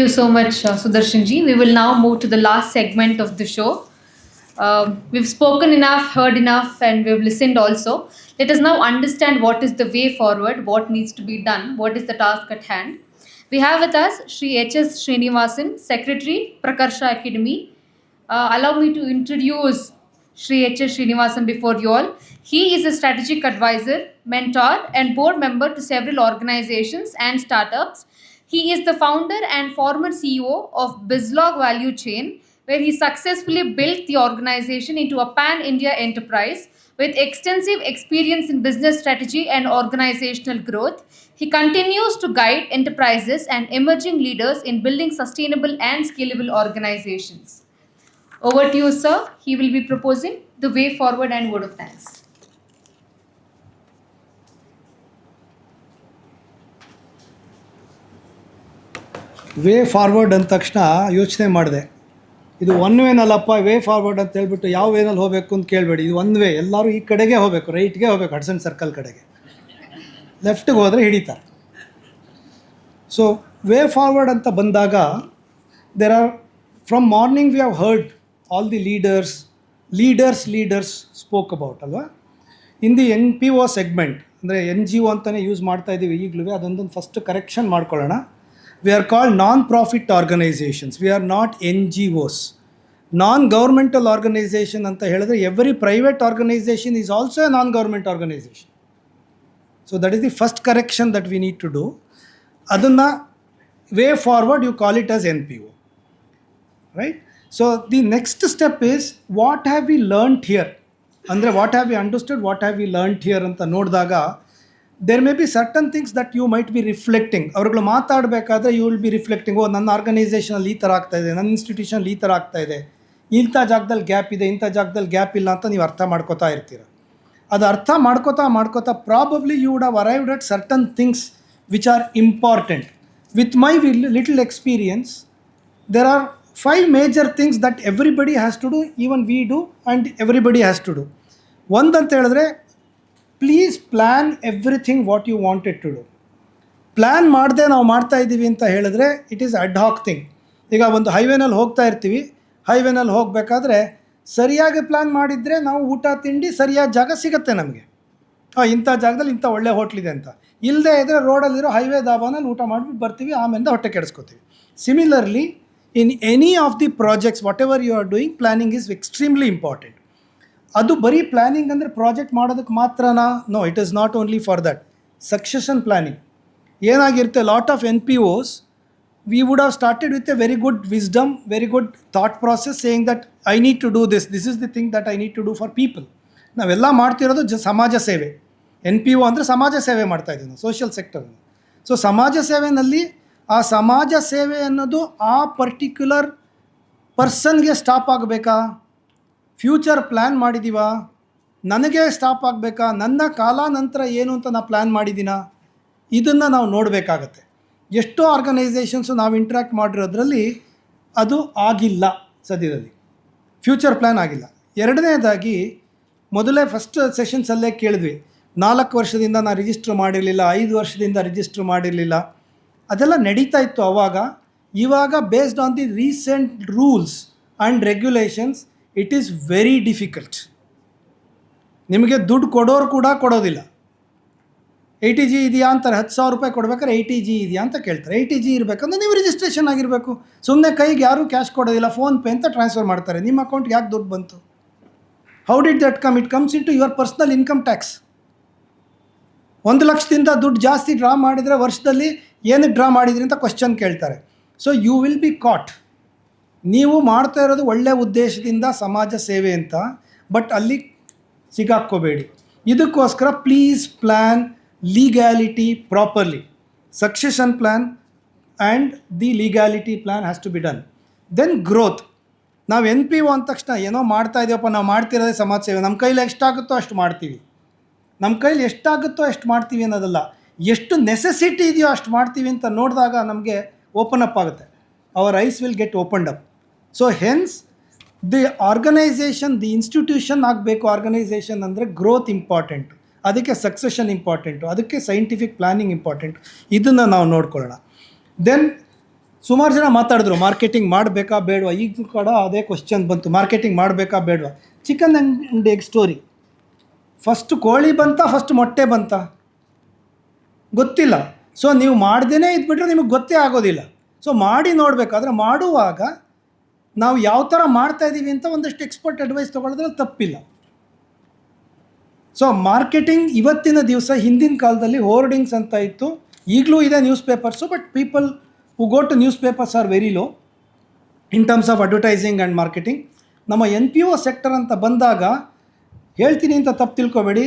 you so much, Sudarshanji. We will now move to the last segment of the show. We've spoken enough, heard enough, and we've listened also. Let us now understand what is the way forward, what needs to be done, what is the task at hand. We have with us Sri H.S. Srinivasan, Secretary, Prakarsha Academy. Allow me to introduce Sri H.S. Srinivasan before you all. He is a strategic advisor, mentor, and board member to several organizations and startups. He is the founder and former CEO of Bizlog Value Chain, where he successfully built the organization into a pan India enterprise with extensive experience in business strategy and organizational growth. He continues to guide enterprises and emerging leaders in building sustainable and scalable organizations. Over to you, sir. He will be proposing the way forward and word of thanks. Way forward ಅಂದ ತಕ್ಷಣ ಯೋಚನೆ ಮಾಡಿದೆ, ಇದು one ವೇನಲ್ಲಪ್ಪ, way forward ಅಂತ ಹೇಳ್ಬಿಟ್ಟು ಯಾವ ವೇನಲ್ಲಿ ಹೋಗಬೇಕು ಅಂತ ಕೇಳಬೇಡಿ. ಇದು ಒನ್ ವೇ, ಎಲ್ಲರೂ ಈ ಕಡೆಗೆ ಹೋಗಬೇಕು, ರೈಟ್ಗೆ ಹೋಗಬೇಕು, ಹಡ್ಸನ್ ಸರ್ಕಲ್ ಕಡೆಗೆ. ಲೆಫ್ಟಿಗೆ ಹೋದರೆ ಹಿಡಿತಾರೆ. ಸೊ ವೇ ಫಾರ್ವರ್ಡ್ ಅಂತ ಬಂದಾಗ there are, from morning we have heard all the leaders spoke about ಅಲ್ವಾ. ಇನ್ ದಿ NPO ಸೆಗ್ಮೆಂಟ್, ಅಂದರೆ NGO ಅಂತಲೇ ಯೂಸ್ ಮಾಡ್ತಾ ಇದ್ದೀವಿ ಈಗಲೂ. ಅದೊಂದೊಂದು ಫಸ್ಟ್ ಕರೆಕ್ಷನ್ ಮಾಡ್ಕೊಳ್ಳೋಣ. We are called non-profit organizations. We are not NGOs. Non-governmental organization ಅಂತ ಹೇಳಿದ್ರೆ every private organization is also a non-government organization. So that is the first correction that we need to do. ಅದನ್ನು way forward you call it as NPO. Right? So the next step is what have we learnt here? ಅಂದರೆ what have we understood, what have we learnt here ಅಂತ ನೋಡಿದಾಗ there may be certain things that you might be reflecting. ಅವ್ರುಗಳು ಮಾತಾಡಬೇಕಾದ್ರೆ you will be reflecting, ಓ ನನ್ನ ಆರ್ಗನೈಸೇಷನಲ್ಲಿ ಈ ಥರ ಆಗ್ತಾಯಿದೆ, ನನ್ನ ಇನ್ಸ್ಟಿಟ್ಯೂಷನಲ್ಲಿ ಈ ಥರ ಆಗ್ತಾಯಿದೆ, ಇಂಥ ಜಾಗದಲ್ಲಿ ಗ್ಯಾಪ್ ಇದೆ, ಇಂಥ ಜಾಗದಲ್ಲಿ ಗ್ಯಾಪ್ ಇಲ್ಲ ಅಂತ ನೀವು ಅರ್ಥ ಮಾಡ್ಕೋತಾ ಇರ್ತೀರ. ಅದು ಅರ್ಥ ಮಾಡ್ಕೋತಾ probably you would have arrived at certain things which are important. With my little experience there are 5 major things that everybody has to do, even we do and everybody has to do. ಒಂದಂತ ಹೇಳಿದ್ರೆ, please plan everything what you wanted to do. Plan ಮಾಡದೆ ನಾವು ಮಾಡ್ತಾ ಇದ್ದೀವಿ ಅಂತ ಹೇಳಿದ್ರೆ it is ಅಡ್ ಹಾಕ್ thing. ಈಗ ಒಂದು ಹೈವೇನಲ್ಲಿ ಹೋಗ್ತಾ ಇರ್ತೀವಿ, ಹೈವೇನಲ್ಲಿ ಹೋಗಬೇಕಾದ್ರೆ ಸರಿಯಾಗಿ ಪ್ಲ್ಯಾನ್ ಮಾಡಿದರೆ ನಾವು ಊಟ ತಿಂಡಿ ಸರಿಯಾದ ಜಾಗ ಸಿಗುತ್ತೆ ನಮಗೆ. ಇಂಥ ಜಾಗದಲ್ಲಿ ಇಂಥ ಒಳ್ಳೆ ಹೋಟ್ಲಿದೆ ಅಂತ. ಇಲ್ಲದೆ ಇದ್ದರೆ ರೋಡಲ್ಲಿರೋ ಹೈವೇ ದಾಬಾನಲ್ಲಿ ಊಟ ಮಾಡಿಬಿಟ್ಟು ಬರ್ತೀವಿ, ಆಮೇಲೆ ಹೊಟ್ಟೆ ಕೆಡಿಸ್ಕೋತೀವಿ. Similarly in any of the projects whatever you are doing, planning is extremely important. ಅದು ಬರೀ ಪ್ಲ್ಯಾನಿಂಗ್ ಅಂದರೆ ಪ್ರಾಜೆಕ್ಟ್ ಮಾಡೋದಕ್ಕೆ ಮಾತ್ರನಾ? No, it is not only for that. Succession planning ಏನಾಗಿರುತ್ತೆ, lot of NPOs we would have started with a very good wisdom, very good thought process, saying that I need to do this is the thing that I need to do for people. ನಾವೆಲ್ಲ ಮಾಡ್ತಿರೋದು ಸಮಾಜ ಸೇವೆ. NPO ಅಂದರೆ ಸಮಾಜ ಸೇವೆ ಮಾಡ್ತಾಯಿದ್ದೀವಿ ನಾವು, social ಸೆಕ್ಟರ್ನ. So ಸಮಾಜ ಸೇವೆಯಲ್ಲಿ ಆ ಸಮಾಜ ಸೇವೆ ಅನ್ನೋದು ಆ ಪರ್ಟಿಕ್ಯುಲರ್ ಪರ್ಸನ್ಗೆ ಸ್ಟಾಪ್ ಆಗಬೇಕಾ? ಫ್ಯೂಚರ್ ಪ್ಲ್ಯಾನ್ ಮಾಡಿದ್ದೀವ, ನನಗೆ ಸ್ಟಾಪ್ ಆಗಬೇಕಾ? ನನ್ನ ಕಾಲಾನಂತರ ಏನು ಅಂತ ನಾನು ಪ್ಲ್ಯಾನ್ ಮಾಡಿದ್ದೀನ? ಇದನ್ನು ನಾವು ನೋಡಬೇಕಾಗತ್ತೆ. ಎಷ್ಟೋ ಆರ್ಗನೈಸೇಷನ್ಸು ನಾವು ಇಂಟ್ರ್ಯಾಕ್ಟ್ ಮಾಡಿರೋದ್ರಲ್ಲಿ ಅದು ಆಗಿಲ್ಲ, ಸದ್ಯದಲ್ಲಿ ಫ್ಯೂಚರ್ ಪ್ಲ್ಯಾನ್ ಆಗಿಲ್ಲ. ಎರಡನೇದಾಗಿ, ಮೊದಲೇ ಫಸ್ಟ್ ಸೆಷನ್ಸಲ್ಲೇ ಕೇಳಿದ್ವಿ, 4 ವರ್ಷದಿಂದ ನಾನು ರಿಜಿಸ್ಟ್ರ್ ಮಾಡಿರಲಿಲ್ಲ, 5 ವರ್ಷದಿಂದ ರಿಜಿಸ್ಟ್ರ್ ಮಾಡಿರಲಿಲ್ಲ, ಅದೆಲ್ಲ ನಡೀತಾ ಇತ್ತು ಆವಾಗ. ಇವಾಗ based on the recent rules and regulations it is very difficult. ನಿಮಗೆ ದುಡ್ಡು ಕೊಡೋರು ಕೂಡ ಕೊಡೋದಿಲ್ಲ. ATG ಇದೆಯಾ ಅಂತಾರೆ, 10,000 ರೂಪಾಯಿ ಕೊಡ್ಬೇಕಾದ್ರೆ ATG ಇದೆಯಾ ಅಂತ ಕೇಳ್ತಾರೆ. ATG ಇರಬೇಕಂದ್ರೆ ನೀವು ರಿಜಿಸ್ಟ್ರೇಷನ್ ಆಗಿರಬೇಕು. ಸುಮ್ಮನೆ ಕೈಗೆ ಯಾರೂ ಕ್ಯಾಶ್ ಕೊಡೋದಿಲ್ಲ, ಫೋನ್ಪೇ ಅಂತ ಟ್ರಾನ್ಸ್ಫರ್ ಮಾಡ್ತಾರೆ. ನಿಮ್ಮ ಅಕೌಂಟ್ಗೆ ಯಾಕೆ ದುಡ್ಡು ಬಂತು? How did that come? It comes into your personal income tax. 1 ಲಕ್ಷದಿಂದ ದುಡ್ಡು ಜಾಸ್ತಿ ಡ್ರಾ ಮಾಡಿದರೆ ವರ್ಷದಲ್ಲಿ ಏನಕ್ಕೆ ಡ್ರಾ ಮಾಡಿದ್ರಿ ಅಂತ ಕ್ವಶನ್ ಕೇಳ್ತಾರೆ. ಸೊ ಯು ವಿಲ್ ಬಿ ಕಾಟ್. ನೀವು ಮಾಡ್ತಾ ಇರೋದು ಒಳ್ಳೆಯ ಉದ್ದೇಶದಿಂದ ಸಮಾಜ ಸೇವೆ ಅಂತ, ಬಟ್ ಅಲ್ಲಿ ಸಿಗಾಕ್ಕೋಬೇಡಿ. ಇದಕ್ಕೋಸ್ಕರ please plan legality properly. Succession plan and the legality plan has to be done. Then growth. ನಾವು NPO ಅಂದ ತಕ್ಷಣ ಏನೋ ಮಾಡ್ತಾ ಇದೆಯಪ್ಪ, ನಾವು ಮಾಡ್ತಿರೋದೇ ಸಮಾಜ ಸೇವೆ, ನಮ್ಮ ಕೈಲಿ ಎಷ್ಟಾಗುತ್ತೋ ಅಷ್ಟು ಮಾಡ್ತೀವಿ, ನಮ್ಮ ಕೈಲಿ ಎಷ್ಟಾಗುತ್ತೋ ಅಷ್ಟು ಮಾಡ್ತೀವಿ ಅನ್ನೋದಲ್ಲ, ಎಷ್ಟು ನೆಸೆಸಿಟಿ ಇದೆಯೋ ಅಷ್ಟು ಮಾಡ್ತೀವಿ ಅಂತ ನೋಡಿದಾಗ ನಮಗೆ ಓಪನ್ ಅಪ್ ಆಗುತ್ತೆ. Our eyes will get opened up. So hence the organisation, the institution ಆಗಬೇಕು. ಆರ್ಗನೈಸೇಷನ್ ಅಂದರೆ ಗ್ರೋತ್ ಇಂಪಾರ್ಟೆಂಟು, ಅದಕ್ಕೆ ಸಕ್ಸೆಷನ್ ಇಂಪಾರ್ಟೆಂಟು, ಅದಕ್ಕೆ ಸೈಂಟಿಫಿಕ್ ಪ್ಲ್ಯಾನಿಂಗ್ ಇಂಪಾರ್ಟೆಂಟು. ಇದನ್ನು ನಾವು ನೋಡ್ಕೊಳ್ಳೋಣ. ದೆನ್ ಸುಮಾರು ಜನ ಮಾತಾಡಿದ್ರು ಮಾರ್ಕೆಟಿಂಗ್ ಮಾಡಬೇಕಾ ಬೇಡವಾ. ಈಗ ಕೂಡ ಅದೇ ಕ್ವಶನ್ ಬಂತು, ಮಾರ್ಕೆಟಿಂಗ್ ಮಾಡಬೇಕಾ ಬೇಡವಾ. Chicken and egg story. First ಕೋಳಿ ಬಂತ, ಫಸ್ಟ್ ಮೊಟ್ಟೆ ಬಂತ ಗೊತ್ತಿಲ್ಲ. ಸೊ ನೀವು ಮಾಡ್ದೇ ಇದ್ಬಿಟ್ರೆ ನಿಮಗೆ ಗೊತ್ತೇ ಆಗೋದಿಲ್ಲ. ಸೊ ಮಾಡಿ ನೋಡಬೇಕಾದ್ರೆ ಮಾಡುವಾಗ ನಾವು ಯಾವ ಥರ ಮಾಡ್ತಾಯಿದ್ದೀವಿ ಅಂತ ಒಂದಷ್ಟು ಎಕ್ಸ್ಪರ್ಟ್ ಅಡ್ವೈಸ್ ತೊಗೊಳೋದ್ರಲ್ಲಿ ತಪ್ಪಿಲ್ಲ. ಸೊ ಮಾರ್ಕೆಟಿಂಗ್ ಇವತ್ತಿನ ದಿವಸ, ಹಿಂದಿನ ಕಾಲದಲ್ಲಿ ಹೋರ್ಡಿಂಗ್ಸ್ ಅಂತ ಇತ್ತು, ಈಗಲೂ ಇದೆ newspapers, but people who go to newspapers are very low in terms of advertising and marketing. ನಮ್ಮ NPO ಸೆಕ್ಟರ್ ಅಂತ ಬಂದಾಗ ಹೇಳ್ತೀನಿ ಅಂತ ತಪ್ಪು ತಿಳ್ಕೊಬೇಡಿ,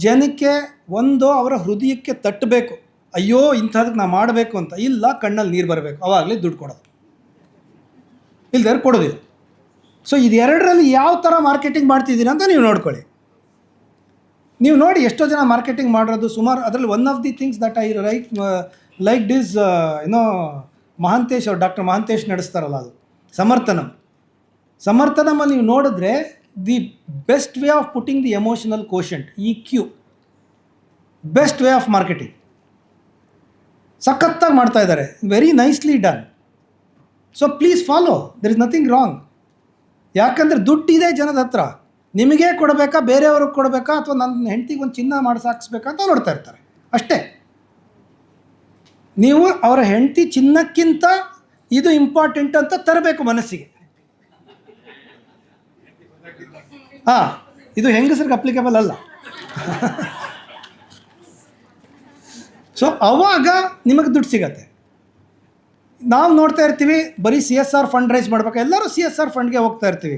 ಜನಕ್ಕೆ ಒಂದು ಅವರ ಹೃದಯಕ್ಕೆ ತಟ್ಟಬೇಕು, ಅಯ್ಯೋ ಇಂಥದಕ್ಕೆ ನಾವು ಮಾಡಬೇಕು ಅಂತ. ಇಲ್ಲ, ಕಣ್ಣಲ್ಲಿ ನೀರು ಬರಬೇಕು, ಅವಾಗಲೇ ದುಡ್ಡು ಕೊಡೋದು, ಇಲ್ದಾರೆ ಕೊಡೋದಿಲ್ಲ. ಸೊ ಇದೆರಡರಲ್ಲಿ ಯಾವ ಥರ ಮಾರ್ಕೆಟಿಂಗ್ ಮಾಡ್ತಿದ್ದೀರಾ ಅಂತ ನೀವು ನೋಡ್ಕೊಳ್ಳಿ. ನೀವು ನೋಡಿ ಎಷ್ಟೋ ಜನ ಮಾರ್ಕೆಟಿಂಗ್ ಮಾಡಿರೋದು ಸುಮಾರು. ಅದರಲ್ಲಿ one of the things that I like this Mahantesh ಅವ್ರು, ಡಾಕ್ಟರ್ ಮಹಾಂತೇಶ್ ನಡೆಸ್ತಾರಲ್ಲ, ಅದು ಸಮರ್ಥನಮ್ಮ ನೀವು ನೋಡಿದ್ರೆ the best way of putting the emotional quotient, EQ, best way of marketing. ಸಖತ್ತಾಗಿ ಮಾಡ್ತಾ ಇದ್ದಾರೆ, very nicely done. So please follow, there is nothing wrong. ಯಾಕಂದರೆ ದುಡ್ಡಿದೆ ಜನದ ಹತ್ರ, ನಿಮಗೇ ಕೊಡಬೇಕಾ, ಬೇರೆಯವ್ರಿಗೆ ಕೊಡಬೇಕಾ, ಅಥವಾ ನನ್ನ ಹೆಂಡತಿಗೆ ಒಂದು ಚಿನ್ನ ಮಾಡಿಸಾಕ್ಸ್ಬೇಕಾ ಅಂತ ನೋಡ್ತಾ ಇರ್ತಾರೆ ಅಷ್ಟೇ. ನೀವು ಅವರ ಹೆಂಡತಿ ಚಿನ್ನಕ್ಕಿಂತ ಇದು ಇಂಪಾರ್ಟೆಂಟ್ ಅಂತ ತರಬೇಕು ಮನಸ್ಸಿಗೆ. ಹಾಂ, ಇದು ಹೆಂಗಸರಿಗೆ ಅಪ್ಲಿಕೇಬಲ್ ಅಲ್ಲ. ಸೊ ಅವಾಗ ನಿಮಗೆ ದುಡ್ಡು ಸಿಗತ್ತೆ. ನಾವು ನೋಡ್ತಾ ಇರ್ತೀವಿ ಬರೀ CSR ಫಂಡ್ ರೈಸ್ ಮಾಡಬೇಕು, ಎಲ್ಲರೂ CSR ಫಂಡ್ಗೆ ಹೋಗ್ತಾ ಇರ್ತೀವಿ.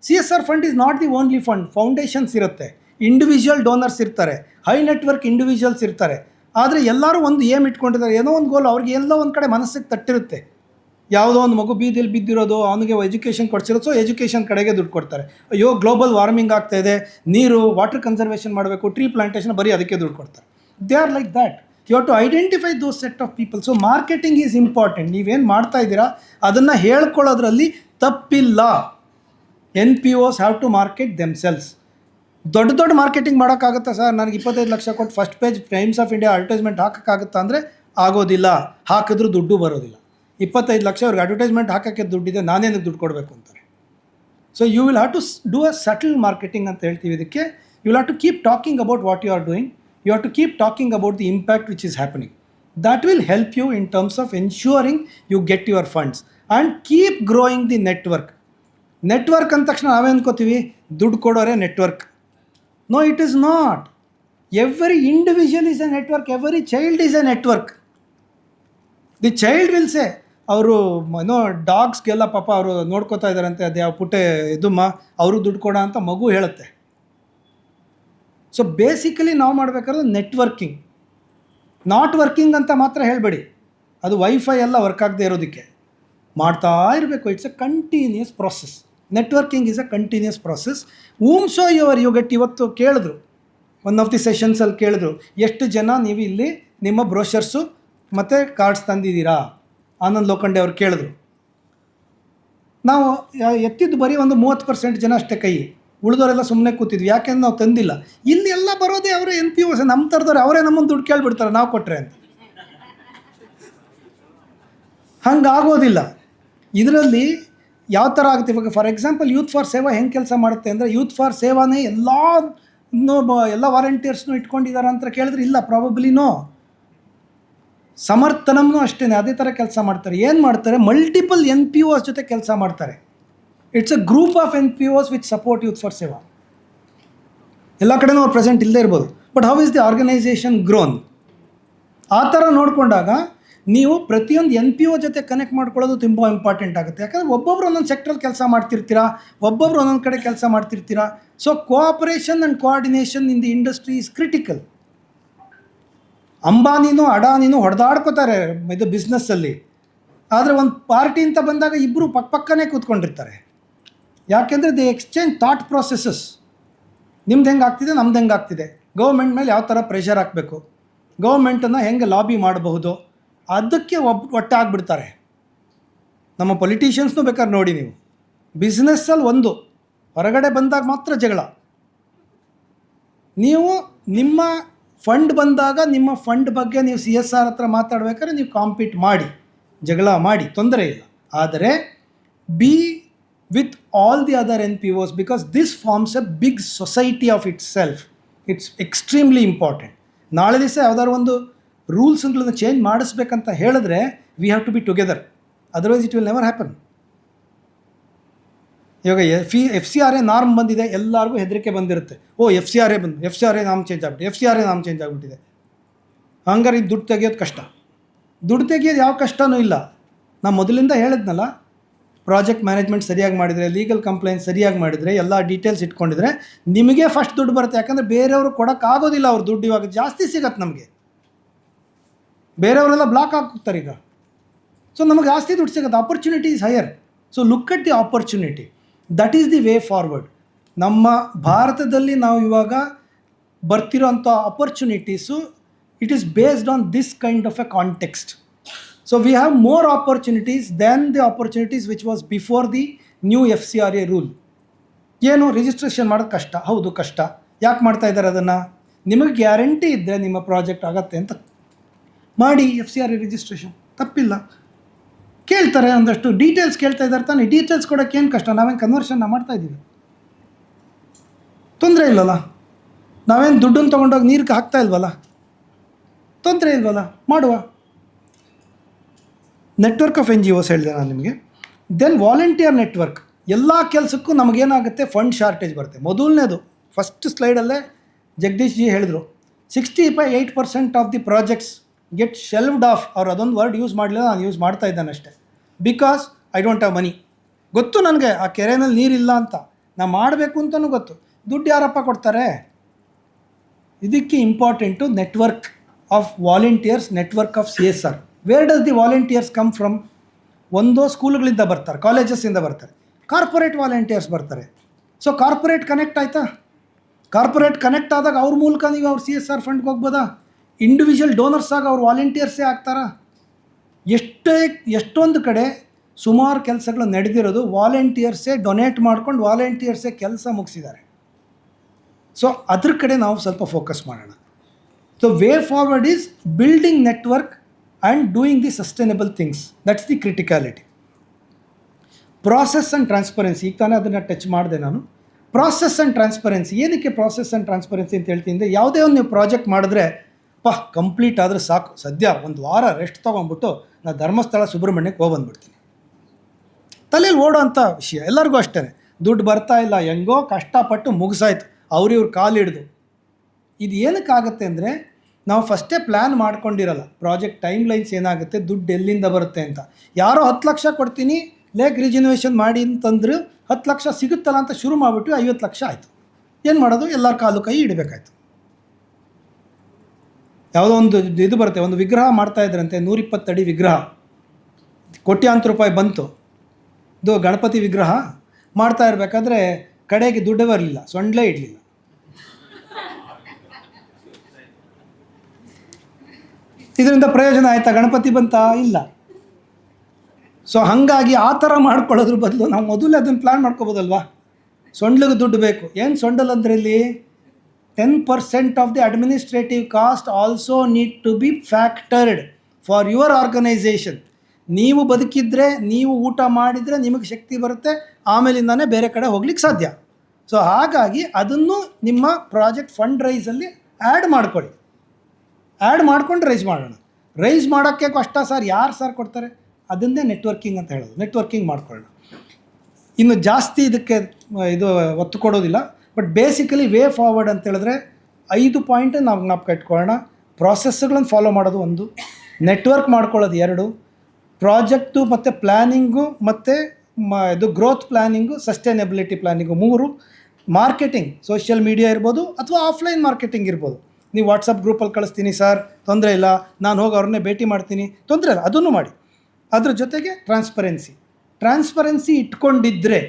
CSR fund is not the only fund. Foundations ಇರುತ್ತೆ, ಇಂಡಿವಿಜುವಲ್ ಡೋನರ್ಸ್ ಇರ್ತಾರೆ, ಹೈ ನೆಟ್ವರ್ಕ್ ಇಂಡಿವಿಜುವಲ್ಸ್ ಇರ್ತಾರೆ. ಆದರೆ ಎಲ್ಲರೂ ಒಂದು ಏಮ್ ಇಟ್ಕೊಂಡಿರ್ತಾರೆ, ಏನೋ ಒಂದು ಗೋಲ್ ಅವ್ರಿಗೆ ಎಲ್ಲೋ ಒಂದು ಕಡೆ ಮನಸ್ಸಿಗೆ ತಟ್ಟಿರುತ್ತೆ. ಯಾವುದೋ ಒಂದು ಮಗು ಬೀದಿಯಲ್ಲಿ ಬಿದ್ದಿರೋದು, ಅವನಿಗೆ ಎಜುಕೇಷನ್ ಕೊಡ್ಸಿರೋದು, ಸೊ ಎಜುಕೇಷನ್ ಕಡೆಗೆ ದುಡ್ಡು ಕೊಡ್ತಾರೆ. ಅಯ್ಯೋ ಗ್ಲೋಬಲ್ ವಾರ್ಮಿಂಗ್ ಆಗ್ತಾಯಿದೆ, ನೀರು ವಾಟರ್ ಕನ್ಸರ್ವೇಷನ್ ಮಾಡಬೇಕು, ಟ್ರೀ ಪ್ಲಾಂಟೇಷನ್, ಬರೀ ಅದಕ್ಕೆ ದುಡ್ಡು ಕೊಡ್ತಾರೆ. They are like that. You have to identify those set of people. So marketing is important. ನೀವೇನು ಮಾಡ್ತಾ ಇದ್ದೀರಾ ಅದನ್ನು ಹೇಳ್ಕೊಳ್ಳೋದ್ರಲ್ಲಿ ತಪ್ಪಿಲ್ಲ. NPOs have to market themselves. ದೊಡ್ಡ ಮಾರ್ಕೆಟಿಂಗ್ ಮಾಡೋಕ್ಕಾಗುತ್ತಾ ಸರ್? ನನಗೆ 25 ಲಕ್ಷ ಕೊಟ್ಟು first page Times of India advertisement ಹಾಕೋಕ್ಕಾಗುತ್ತಾ ಅಂದರೆ ಆಗೋದಿಲ್ಲ. ಹಾಕಿದ್ರೂ ದುಡ್ಡು ಬರೋದಿಲ್ಲ. 25 ಲಕ್ಷ ಅವ್ರಿಗೆ ಅಡ್ವರ್ಟೈಸ್ಮೆಂಟ್ ಹಾಕೋಕ್ಕೆ ದುಡ್ಡಿದೆ, ನಾನೇನಕ್ಕೆ ದುಡ್ಡು ಕೊಡಬೇಕು ಅಂತಾರೆ. So you will have to do a subtle marketing ಅಂತ ಹೇಳ್ತೀವಿ ಇದಕ್ಕೆ. You will have to keep talking about what you are doing. You have to keep talking about the impact which is happening. That will help you in terms of ensuring you get your funds and keep growing the network. Network ಅಂದ ತಕ್ಷಣ ನಾವೇ ಅಂದ್ಕೋತೀವಿ ದುಡ್ಡು ಕೊಡೋರೆ network. No, it is not. Every individual is a network. Every child is a network. The child will say, ಅವರು ಏನೋ ಡಾಗ್ಸ್ಗೆಲ್ಲ ಪಾಪ ಅವರು ನೋಡ್ಕೋತಾ ಇದ್ದಾರಂತೆ, ಅದು ಯಾವ ಪುಟ್ಟೆ ಇದಮ್ಮ ಅವರು ದುಡ್ಡು ಕೊಡ ಅಂತ ಮಗು ಹೇಳುತ್ತೆ. ಸೊ ಬೇಸಿಕಲಿ ನಾವು ಮಾಡಬೇಕಾದ್ರೆ ನೆಟ್ವರ್ಕಿಂಗ್, ನಾಟ್ ವರ್ಕಿಂಗ್ ಅಂತ ಮಾತ್ರ ಹೇಳಬೇಡಿ. ಅದು ವೈಫೈ ಎಲ್ಲ ವರ್ಕ್ ಆಗದೆ ಇರೋದಕ್ಕೆ ಮಾಡ್ತಾ ಇರಬೇಕು. It's a continuous process. Networking is a continuous process. So you get. ಇವತ್ತು ಕೇಳಿದ್ರು, ಒನ್ ಆಫ್ ದಿ ಸೆಷನ್ಸಲ್ಲಿ ಕೇಳಿದ್ರು, ಎಷ್ಟು ಜನ ನೀವು ಇಲ್ಲಿ ನಿಮ್ಮ ಬ್ರೋಷರ್ಸು ಮತ್ತು ಕಾರ್ಡ್ಸ್ ತಂದಿದ್ದೀರಾ? ಆನಂದ್ ಲೋಖಂಡೆ ಅವ್ರು ಕೇಳಿದ್ರು. ನಾವು ಎತ್ತಿದ್ದು ಬರೀ ಒಂದು 30% ಜನ ಅಷ್ಟೇ ಕೈ, ಉಳಿದವರೆಲ್ಲ ಸುಮ್ಮನೆ ಕೂತಿದ್ವಿ. ಯಾಕೆಂದ್ರೆ ನಾವು ತಂದಿಲ್ಲ. ಇಲ್ಲಿ ಎಲ್ಲ ಬರೋದೇ ಅವರೇ NPOs, ನಮ್ಮ ಥರದವ್ರು. ಅವರೇ ನಮ್ಮನ್ನು ದುಡ್ಡು ಕೇಳಿಬಿಡ್ತಾರೆ ನಾವು ಕೊಟ್ಟರೆ ಅಂತ. ಹಂಗಾಗೋದಿಲ್ಲ. ಇದರಲ್ಲಿ ಯಾವ ಥರ ಆಗುತ್ತೆ ಇವಾಗ, ಫಾರ್ ಎಕ್ಸಾಂಪಲ್ ಯೂತ್ ಫಾರ್ ಸೇವಾ ಹೆಂಗೆ ಕೆಲಸ ಮಾಡುತ್ತೆ ಅಂದರೆ, ಯೂತ್ ಫಾರ್ ಸೇವಾನೇ ಎಲ್ಲ ವಾಲಂಟಿಯರ್ಸ್ನೂ ಇಟ್ಕೊಂಡಿದ್ದಾರೆ ಅಂತ ಕೇಳಿದ್ರೆ ಇಲ್ಲ, ಪ್ರಾಬಬ್ಲಿ ನೋ. ಸಮರ್ಥನಮ್ನೂ ಅಷ್ಟೇ ಅದೇ ಥರ ಕೆಲಸ ಮಾಡ್ತಾರೆ. ಏನು ಮಾಡ್ತಾರೆ, ಮಲ್ಟಿಪಲ್ NPOs ಜೊತೆ ಕೆಲಸ ಮಾಡ್ತಾರೆ. It's a group of NPOs which support youth for Seva. ಎಲ್ಲ ಕಡೆನೂ ಅವ್ರು ಪ್ರೆಸೆಂಟ್ ಇಲ್ಲದೇ ಇರ್ಬೋದು, but how is the organization grown? ಆ ಥರ ನೋಡಿಕೊಂಡಾಗ ನೀವು ಪ್ರತಿಯೊಂದು NPO ಜೊತೆ ಕನೆಕ್ಟ್ ಮಾಡ್ಕೊಳ್ಳೋದು ತುಂಬ ಇಂಪಾರ್ಟೆಂಟ್ ಆಗುತ್ತೆ. ಯಾಕಂದರೆ ಒಬ್ಬೊಬ್ರು ಒಂದೊಂದು ಸೆಕ್ಟ್ರಲ್ಲಿ ಕೆಲಸ ಮಾಡ್ತಿರ್ತೀರಾ, ಒಬ್ಬೊಬ್ರು ಒಂದೊಂದು ಕಡೆ ಕೆಲಸ ಮಾಡ್ತಿರ್ತೀರಾ. So cooperation and coordination in the industry is critical. ಅಂಬಾನಿನೂ ಅಡಾನಿನೂ ಹೊಡೆದಾಡ್ಕೋತಾರೆ ಇದು ಬಿಸ್ನೆಸ್ಸಲ್ಲಿ, ಆದರೆ ಒಂದು ಪಾರ್ಟಿ ಅಂತ ಬಂದಾಗ ಇಬ್ಬರು ಪಕ್ಕನೇ ಕೂತ್ಕೊಂಡಿರ್ತಾರೆ. ಯಾಕೆಂದರೆ ದೇ ಎಕ್ಸ್ಚೇಂಜ್ ಥಾಟ್ ಪ್ರೊಸೆಸಸ್. ನಿಮ್ದು ಹೆಂಗೆ ಆಗ್ತಿದೆ, ನಮ್ದು ಹೆಂಗೆ ಆಗ್ತಿದೆ, ಗೌರ್ಮೆಂಟ್ ಮೇಲೆ ಯಾವ ಥರ ಪ್ರೆಷರ್ ಹಾಕಬೇಕು, ಗೌರ್ಮೆಂಟನ್ನು ಹೆಂಗೆ ಲಾಬಿ ಮಾಡಬಹುದು, ಅದಕ್ಕೆ ಒಟ್ಟಾಗ್ಬಿಡ್ತಾರೆ. ನಮ್ಮ ಪೊಲಿಟಿಷಿಯನ್ಸ್ನೂ ಬೇಕಾದ್ರೆ ನೋಡಿ ನೀವು, ಬಿಸ್ನೆಸ್ಸಲ್ಲಿ ಒಂದು, ಹೊರಗಡೆ ಬಂದಾಗ ಮಾತ್ರ ಜಗಳ. ನೀವು ನಿಮ್ಮ ಫಂಡ್ ಬಂದಾಗ ನಿಮ್ಮ ಫಂಡ್ ಬಗ್ಗೆ ನೀವು CSR ಹತ್ರ ಮಾತಾಡ್ಬೇಕಾದ್ರೆ ನೀವು ಕಾಂಪೀಟ್ ಮಾಡಿ. ಜಗಳ ಮಾಡಿ, ತೊಂದರೆ ಇಲ್ಲ. ಆದರೆ be with all the other NPOs because this forms a big society of ಇಟ್ ಸೆಲ್ಫ್. It's extremely important. ನಾಳೆ ದಿವಸ ಯಾವ್ದಾದ್ರು ಒಂದು ರೂಲ್ಸ್ಗಳನ್ನು ಚೇಂಜ್ ಮಾಡಿಸ್ಬೇಕಂತ ಹೇಳಿದ್ರೆ we have to be together, otherwise it will never happen. ಇವಾಗ FCRA ನಾರ್ಮ್ ಬಂದಿದೆ, ಎಲ್ಲರಿಗೂ ಹೆದರಿಕೆ ಬಂದಿರುತ್ತೆ. FCRA ಬಂದು FCRA ನಾಮ್ ಚೇಂಜ್ ಆಗ್ಬಿಟ್ಟು FCRA ನಾಮ್ ಚೇಂಜ್ ಆಗಿಬಿಟ್ಟಿದೆ, ಹಂಗಾರೆ ಇದು ದುಡ್ಡು ತೆಗಿಯೋದು ಕಷ್ಟ. ದುಡ್ಡು ತೆಗಿಯೋದು ಯಾವ ಕಷ್ಟನೂ ಇಲ್ಲ. ನಾನು ಮೊದಲಿಂದ ಹೇಳಿದ್ನಲ್ಲ, ಪ್ರಾಜೆಕ್ಟ್ ಮ್ಯಾನೇಜ್ಮೆಂಟ್ ಸರಿಯಾಗಿ ಮಾಡಿದರೆ, ಲೀಗಲ್ ಕಂಪ್ಲೇಂಟ್ ಸರಿಯಾಗಿ ಮಾಡಿದರೆ, ಎಲ್ಲ ಡೀಟೇಲ್ಸ್ ಇಟ್ಕೊಂಡಿದ್ರೆ ನಿಮಗೆ ಫಸ್ಟ್ ದುಡ್ಡು ಬರುತ್ತೆ. ಯಾಕಂದರೆ ಬೇರೆಯವರು ಕೊಡೋಕ್ಕಾಗೋದಿಲ್ಲ ಅವ್ರ ದುಡ್ಡು, ಇವಾಗ ಜಾಸ್ತಿ ಸಿಗತ್ತೆ ನಮಗೆ. ಬೇರೆಯವರೆಲ್ಲ ಬ್ಲಾಕ್ ಹಾಕ್ತಾರೆ ಈಗ. ಸೊ ನಮಗೆ ಜಾಸ್ತಿ ದುಡ್ಡು ಸಿಗುತ್ತೆ, opportunity is higher. So look at the opportunity, that is the way forward. ನಮ್ಮ ಭಾರತದಲ್ಲಿ ನಾವು ಇವಾಗ ಬರ್ತಿರೋಂಥ opportunities, it is based on this kind of a context. So we have more opportunities than the opportunities which was before the new FCRA rule. ಏನು registration ಮಾಡೋದು ಕಷ್ಟ? ಹೌದು ಕಷ್ಟ. ಯಾಕೆ ಮಾಡ್ತಾ ಇದ್ದಾರೆ ಅದನ್ನು? ನಿಮಗೆ ಗ್ಯಾರಂಟಿ ಇದ್ದರೆ ನಿಮ್ಮ ಪ್ರಾಜೆಕ್ಟ್ ಆಗತ್ತೆ ಅಂತ ಮಾಡಿ FCRA ರಿಜಿಸ್ಟ್ರೇಷನ್, ತಪ್ಪಿಲ್ಲ. ಕೇಳ್ತಾರೆ, ಒಂದಷ್ಟು ಡೀಟೇಲ್ಸ್ ಕೇಳ್ತಾ ಇದ್ದಾರೆ ತಾನೇ. ಡೀಟೇಲ್ಸ್ ಕೊಡೋಕ್ಕೆ ಏನು ಕಷ್ಟ? ನಾವೇನು ಕನ್ವರ್ಷನ್ನ ಮಾಡ್ತಾ ಇದ್ದೀವಿ, ತೊಂದರೆ ಇಲ್ವಲ್ಲ. ನಾವೇನು ದುಡ್ಡನ್ನು ತೊಗೊಂಡೋಗಿ ನೀರಿಗೆ ಹಾಕ್ತಾ ಇಲ್ವಲ್ಲ, ತೊಂದರೆ ಇಲ್ವಲ್ಲ, ಮಾಡುವ. ನೆಟ್ವರ್ಕ್ ಆಫ್ NGOs ಹೇಳಿದೆ ನಾನು ನಿಮಗೆ. Then volunteer network. ಎಲ್ಲ ಕೆಲಸಕ್ಕೂ ನಮಗೇನಾಗುತ್ತೆ, ಫಂಡ್ ಶಾರ್ಟೇಜ್ ಬರುತ್ತೆ. ಮೊದಲನೇದು ಫಸ್ಟ್ ಸ್ಲೈಡಲ್ಲೇ ಜಗದೀಶ್ ಜಿ ಹೇಳಿದ್ರು, 68% of the projects get shelved off. ಅವ್ರು ಅದೊಂದು ವರ್ಡ್ ಯೂಸ್ ಮಾಡಲಿಲ್ಲ, ನಾನು ಯೂಸ್ ಮಾಡ್ತಾ ಇದ್ದಾನೆ ಅಷ್ಟೇ. Because I don't have money. ಗೊತ್ತು ನನಗೆ ಆ ಕೆರೆಯಲ್ಲಿ ನೀರಿಲ್ಲ ಅಂತ, ನಾನು ಮಾಡಬೇಕು ಅಂತಲೂ ಗೊತ್ತು. ದುಡ್ಡು ಯಾರಪ್ಪ ಕೊಡ್ತಾರೆ? ಇದಕ್ಕೆ important network of volunteers, network of CSR. Where does the volunteers come from? ಒಂದು ಸ್ಕೂಲ್ಗಳಿಂದ ಬರ್ತಾರೆ, ಕಾಲೇಜಸ್ಸಿಂದ ಬರ್ತಾರೆ, ಕಾರ್ಪೊರೇಟ್ ವಾಲಂಟಿಯರ್ಸ್ ಬರ್ತಾರೆ. ಸೊ ಕಾರ್ಪೊರೇಟ್ ಕನೆಕ್ಟ್ ಆಯಿತಾ? ಕಾರ್ಪೊರೇಟ್ ಕನೆಕ್ಟ್ ಆದಾಗ ಅವ್ರ ಮೂಲಕ ನೀವು ಅವ್ರ CSR ಫಂಡ್ಗೆ ಹೋಗ್ಬೋದಾ? ಇಂಡಿವಿಜುವಲ್ ಡೋನರ್ಸ್ ಆಗಿ ಅವ್ರು ವಾಲಂಟಿಯರ್ಸೇ ಆಗ್ತಾರಾ? ಎಷ್ಟೊಂದು ಕಡೆ ಸುಮಾರು ಕೆಲಸಗಳು ನಡೆದಿರೋದು ವಾಲಂಟಿಯರ್ಸೇ ಡೊನೇಟ್ ಮಾಡ್ಕೊಂಡು ವಾಲಂಟಿಯರ್ಸೇ ಕೆಲಸ ಮುಗಿಸಿದ್ದಾರೆ. ಸೊ ಅದ್ರ ಕಡೆ ನಾವು ಸ್ವಲ್ಪ ಫೋಕಸ್ ಮಾಡೋಣ. So way forward is building network and doing the sustainable things. That's the criticality. Process and transparency, ಈಗ ತಾನೇ ಅದನ್ನು ಟಚ್ ಮಾಡಿದೆ ನಾನು. Process and transparency. ಏನಕ್ಕೆ ಪ್ರಾಸೆಸ್ ಆ್ಯಂಡ್ ಟ್ರಾನ್ಸ್ಪರೆನ್ಸಿ ಅಂತ ಹೇಳ್ತೀನಿ ಅಂದರೆ, ಯಾವುದೇ ಒಂದು ನೀವು ಪ್ರಾಜೆಕ್ಟ್ ಮಾಡಿದ್ರೆ ಕಂಪ್ಲೀಟ್ ಆದರೆ ಸಾಕು, ಸದ್ಯ ಒಂದು ವಾರ ರೆಸ್ಟ್ ತೊಗೊಂಡ್ಬಿಟ್ಟು ನಾನು ಧರ್ಮಸ್ಥಳ ಸುಬ್ರಹ್ಮಣ್ಯಕ್ಕೆ ಹೋಗ್ಬಂದ್ಬಿಡ್ತೀನಿ. ತಲೆಯಲ್ಲಿ ಓಡೋ ಅಂಥ ವಿಷಯ ಎಲ್ಲರಿಗೂ ಅಷ್ಟೇ. ದುಡ್ಡು ಬರ್ತಾ ಇಲ್ಲ, ಹೆಂಗೋ ಕಷ್ಟಪಟ್ಟು ಮುಗಿಸಾಯ್ತು, ಅವ್ರಿವ್ರ ಕಾಲು ಹಿಡಿದು. ಇದು ಏನಕ್ಕಾಗುತ್ತೆ ಅಂದರೆ, ನಾವು ಫಸ್ಟೇ ಪ್ಲ್ಯಾನ್ ಮಾಡ್ಕೊಂಡಿರಲ್ಲ. ಪ್ರಾಜೆಕ್ಟ್ ಟೈಮ್ ಲೈನ್ಸ್ ಏನಾಗುತ್ತೆ, ದುಡ್ಡು ಎಲ್ಲಿಂದ ಬರುತ್ತೆ ಅಂತ. ಯಾರೋ 10 ಲಕ್ಷ ಕೊಡ್ತೀನಿ ಲೇಕ್ ರಿಜಿನ್ಯೂವೇಷನ್ ಮಾಡಿ ಅಂತಂದ್ರೆ 10 ಲಕ್ಷ ಸಿಗುತ್ತಲ್ಲ ಅಂತ ಶುರು ಮಾಡಿಬಿಟ್ಟು 50 ಲಕ್ಷ ಆಯಿತು. ಏನು ಮಾಡೋದು? ಎಲ್ಲರ ಕಾಲು ಕೈ ಇಡಬೇಕಾಯ್ತು. ಯಾವುದೋ ಒಂದು ಇದು ಬರುತ್ತೆ, ಒಂದು ವಿಗ್ರಹ ಮಾಡ್ತಾ ಇದ್ರಂತೆ, 120 ಅಡಿ ವಿಗ್ರಹ, ಕೋಟ್ಯಾಂತರ ರೂಪಾಯಿ ಬಂತು. ಇದು ಗಣಪತಿ ವಿಗ್ರಹ ಮಾಡ್ತಾ ಇರಬೇಕಾದ್ರೆ ಕಡೆಗೆ ದುಡ್ಡು ಬರಲಿಲ್ಲ, ಸೊಂಡ್ಲೇ ಇಡಲಿಲ್ಲ. ಇದರಿಂದ ಪ್ರಯೋಜನ ಆಯಿತಾ? ಗಣಪತಿ ಬಂತಾ? ಇಲ್ಲ. ಸೊ ಹಾಗಾಗಿ ಆ ಥರ ಮಾಡ್ಕೊಳ್ಳೋದ್ರ ಬದಲು ನಾವು ಮೊದಲೇ ಅದನ್ನು ಪ್ಲ್ಯಾನ್ ಮಾಡ್ಕೋಬೋದಲ್ವಾ? ಸೊಂಡ್ಲಿಗೆ ದುಡ್ಡು ಬೇಕು. ಏನು ಸೊಂಡಲ್ ಅಂದರೆ ಇಲ್ಲಿ 10% of the administrative cost also need to be factored for your organisation. ನೀವು ಬದುಕಿದ್ರೆ, ನೀವು ಊಟ ಮಾಡಿದರೆ ನಿಮಗೆ ಶಕ್ತಿ ಬರುತ್ತೆ, ಆಮೇಲಿಂದಾನೇ ಬೇರೆ ಕಡೆ ಹೋಗ್ಲಿಕ್ಕೆ ಸಾಧ್ಯ. ಸೊ ಹಾಗಾಗಿ ಅದನ್ನು ನಿಮ್ಮ ಪ್ರಾಜೆಕ್ಟ್ ಫಂಡ್ ರೈಸಲ್ಲಿ ಆ್ಯಡ್ ಮಾಡ್ಕೊಳ್ಳಿ. ಆ್ಯಡ್ ಮಾಡ್ಕೊಂಡು ರೈಸ್ ಮಾಡೋಣ. ರೈಸ್ ಮಾಡೋಕ್ಕೆ ಕಷ್ಟ ಸರ್, ಯಾರು ಸರ್ ಕೊಡ್ತಾರೆ? ಅದನ್ನೇ ನೆಟ್ವರ್ಕಿಂಗ್ ಅಂತ ಹೇಳೋದು. ನೆಟ್ವರ್ಕಿಂಗ್ ಮಾಡ್ಕೊಳ್ಳೋಣ. ಇನ್ನು ಜಾಸ್ತಿ ಇದಕ್ಕೆ ಇದು ಒತ್ತು ಕೊಡೋದಿಲ್ಲ. ಬಟ್ ಬೇಸಿಕಲಿ ವೇ ಫಾರ್ವರ್ಡ್ ಅಂತ ಹೇಳಿದ್ರೆ 5 ಪಾಯಿಂಟ್ ನಾವು ಕಟ್ಕೊಳ್ಳೋಣ. ಪ್ರಾಸೆಸ್ಗಳನ್ನು ಫಾಲೋ ಮಾಡೋದು 1, ನೆಟ್ವರ್ಕ್ ಮಾಡ್ಕೊಳ್ಳೋದು 2, ಪ್ರಾಜೆಕ್ಟು ಮತ್ತು ಪ್ಲ್ಯಾನಿಂಗು ಮತ್ತು ಇದು growth planning, sustainability planning 3, marketing, social media ಇರ್ಬೋದು ಅಥವಾ ಆಫ್ಲೈನ್ ಮಾರ್ಕೆಟಿಂಗ್ ಇರ್ಬೋದು. ನೀವು ವಾಟ್ಸಪ್ ಗ್ರೂಪಲ್ಲಿ ಕಳಿಸ್ತೀನಿ ಸರ್, ತೊಂದರೆ ಇಲ್ಲ, ನಾನು ಹೋಗಿ ಅವ್ರನ್ನೇ ಭೇಟಿ ಮಾಡ್ತೀನಿ, ತೊಂದರೆ ಇಲ್ಲ, ಅದನ್ನು ಮಾಡಿ. ಅದ್ರ ಜೊತೆಗೆ ಟ್ರಾನ್ಸ್ಪರೆನ್ಸಿ ಇಟ್ಕೊಂಡಿದ್ದರೆ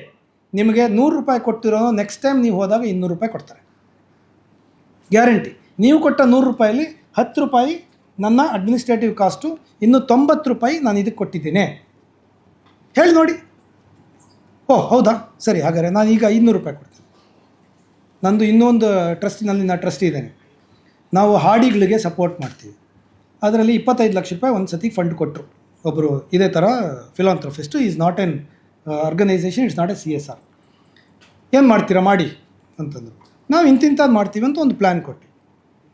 ನಿಮಗೆ 100 ರೂಪಾಯಿ ಕೊಡ್ತಿರೋ ನೆಕ್ಸ್ಟ್ ಟೈಮ್ ನೀವು ಹೋದಾಗ 200 ರೂಪಾಯಿ ಕೊಡ್ತಾರೆ, ಗ್ಯಾರಂಟಿ. ನೀವು ಕೊಟ್ಟ 100 ರೂಪಾಯಲ್ಲಿ 10 ರೂಪಾಯಿ ನನ್ನ ಅಡ್ಮಿನಿಸ್ಟ್ರೇಟಿವ್ ಕಾಸ್ಟು, ಇನ್ನು 90 ರೂಪಾಯಿ ನಾನು ಇದಕ್ಕೆ ಕೊಟ್ಟಿದ್ದೇನೆ ಹೇಳಿ ನೋಡಿ. ಓಹ್ ಹೌದಾ, ಸರಿ, ಹಾಗಾದರೆ ನಾನು ಈಗ 200 ರೂಪಾಯಿ ಕೊಡ್ತೀನಿ. ನಂದು ಇನ್ನೊಂದು ಟ್ರಸ್ಟಿನಲ್ಲಿ ನಾನು ಟ್ರಸ್ಟಿ ಇದ್ದೇನೆ. ನಾವು ಹಾಡಿಗಳಿಗೆ ಸಪೋರ್ಟ್ ಮಾಡ್ತೀವಿ. ಅದರಲ್ಲಿ 25 ಲಕ್ಷ ರೂಪಾಯಿ ಒಂದು ಸತಿ ಫಂಡ್ ಕೊಟ್ಟರು ಒಬ್ಬರು ಇದೇ ಥರ philanthropist, is not an organisation, it's not a CSR. ಏನು ಮಾಡ್ತೀರಾ ಮಾಡಿ ಅಂತಂದರು. ನಾವು ಇಂತಿಂಥದ್ದು ಮಾಡ್ತೀವಿ ಅಂತ ಒಂದು ಪ್ಲ್ಯಾನ್ ಕೊಟ್ಟು,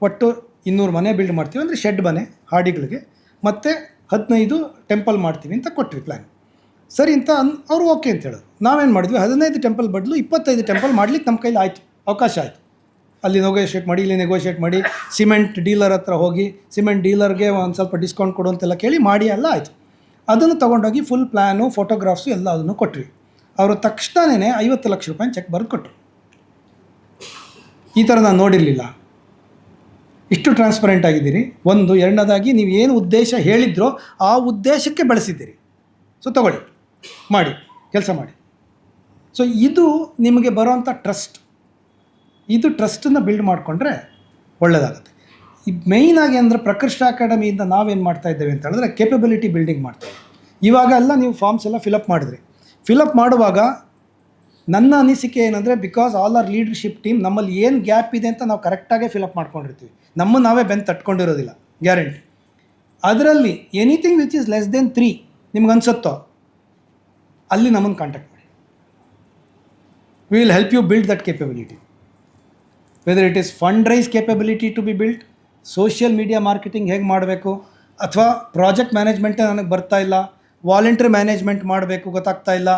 ಒಟ್ಟು 200 ಮನೆ ಬಿಲ್ಡ್ ಮಾಡ್ತೀವಿ ಅಂದರೆ ಶೆಡ್ ಮನೆ ಹಾಡಿಗಳಿಗೆ, ಮತ್ತು 15 ಟೆಂಪಲ್ ಮಾಡ್ತೀವಿ ಅಂತ ಕೊಟ್ವಿ ಪ್ಲ್ಯಾನ್. ಸರಿ ಅಂತ ಅವರು ಓಕೆ ಅಂತ ಹೇಳೋದು. ನಾವೇನು ಮಾಡಿದ್ವಿ, 15 ಟೆಂಪಲ್ ಬದಲು 25 ಟೆಂಪಲ್ ಮಾಡ್ಲಿಕ್ಕೆ ನಮ್ಮ ಕೈಲಿ ಆಯಿತು, ಅವಕಾಶ ಆಯಿತು. ಅಲ್ಲಿ ನೆಗೋಷಿಯೇಟ್ ಮಾಡಿ, ಇಲ್ಲಿ ನೆಗೋಷಿಯೇಟ್ ಮಾಡಿ, ಸಿಮೆಂಟ್ ಡೀಲರ್ ಹತ್ರ ಹೋಗಿ ಸಿಮೆಂಟ್ ಡೀಲರ್ಗೆ ಒಂದು ಸ್ವಲ್ಪ ಡಿಸ್ಕೌಂಟ್ ಕೊಡು ಅಂತೆಲ್ಲ ಕೇಳಿ ಮಾಡಿ ಎಲ್ಲ ಆಯಿತು. ಅದನ್ನು ತೊಗೊಂಡೋಗಿ ಫುಲ್ ಪ್ಲ್ಯಾನು, ಫೋಟೋಗ್ರಾಫ್ಸು ಎಲ್ಲ ಅದನ್ನು ಕೊಟ್ವಿ. ಅವರು ತಕ್ಷಣವೇ 50 ಲಕ್ಷ ರೂಪಾಯಿ ಚೆಕ್ ಬರೆದು ಕೊಟ್ಟರು. ಈ ಥರ ನಾನು ನೋಡಿರಲಿಲ್ಲ, ಇಷ್ಟು ಟ್ರಾನ್ಸ್ಪರೆಂಟ್ ಆಗಿದ್ದೀರಿ. ಒಂದು, ಎರಡನೇದಾಗಿ ನೀವು ಏನು ಉದ್ದೇಶ ಹೇಳಿದ್ರೋ ಆ ಉದ್ದೇಶಕ್ಕೆ ಬಳಸಿದ್ದೀರಿ. ಸೊ ತಗೊಳ್ಳಿ, ಮಾಡಿ, ಕೆಲಸ ಮಾಡಿ. ಸೊ ಇದು ನಿಮಗೆ ಬರೋವಂಥ ಟ್ರಸ್ಟ್. ಇದು ಟ್ರಸ್ಟನ್ನು ಬಿಲ್ಡ್ ಮಾಡಿಕೊಂಡ್ರೆ ಒಳ್ಳೆಯದಾಗುತ್ತೆ. ಈ ಮೇಯ್ನಾಗಿ ಅಂದರೆ ಪ್ರಕೃಷ್ಟ ಅಕಾಡೆಮಿಯಿಂದ ನಾವೇನು ಮಾಡ್ತಾ ಇದ್ದೇವೆ ಅಂತ ಹೇಳಿದ್ರೆ ಕೇಪಬಿಲಿಟಿ ಬಿಲ್ಡಿಂಗ್ ಮಾಡ್ತಾಯಿದ್ದೀವಿ. ಇವಾಗ ಎಲ್ಲ ನೀವು ಫಾರ್ಮ್ಸ್ ಎಲ್ಲ ಫಿಲಪ್ ಮಾಡಿದ್ರಿ. ಫಿಲಪ್ ಮಾಡುವಾಗ ನನ್ನ ಅನಿಸಿಕೆ ಏನಂದರೆ, because all are leadership team, ನಮ್ಮಲ್ಲಿ ಏನು ಗ್ಯಾಪ್ ಇದೆ ಅಂತ ನಾವು ಕರೆಕ್ಟಾಗೇ ಫಿಲಪ್ ಮಾಡ್ಕೊಂಡಿರ್ತೀವಿ. ನಾವೇ ಬೆನ್ನು ತಟ್ಕೊಂಡಿರೋದಿಲ್ಲ, ಗ್ಯಾರಂಟಿ. ಅದರಲ್ಲಿ anything which is less than 3 ನಿಮ್ಗೆ ಅನ್ಸುತ್ತೋ ಅಲ್ಲಿ ನಮ್ಮನ್ನು ಕಾಂಟ್ಯಾಕ್ಟ್ ಮಾಡಿ. We will help you build that capability. Whether it is fund raise capability to be build, social media marketing ಹೇಗೆ ಮಾಡಬೇಕು, ಅಥವಾ ಪ್ರಾಜೆಕ್ಟ್ ಮ್ಯಾನೇಜ್ಮೆಂಟೇ ನನಗೆ ಬರ್ತಾ ಇಲ್ಲ, ವಾಲಂಟ್ರಿ ಮ್ಯಾನೇಜ್ಮೆಂಟ್ ಮಾಡಬೇಕು ಗೊತ್ತಾಗ್ತಾ ಇಲ್ಲ,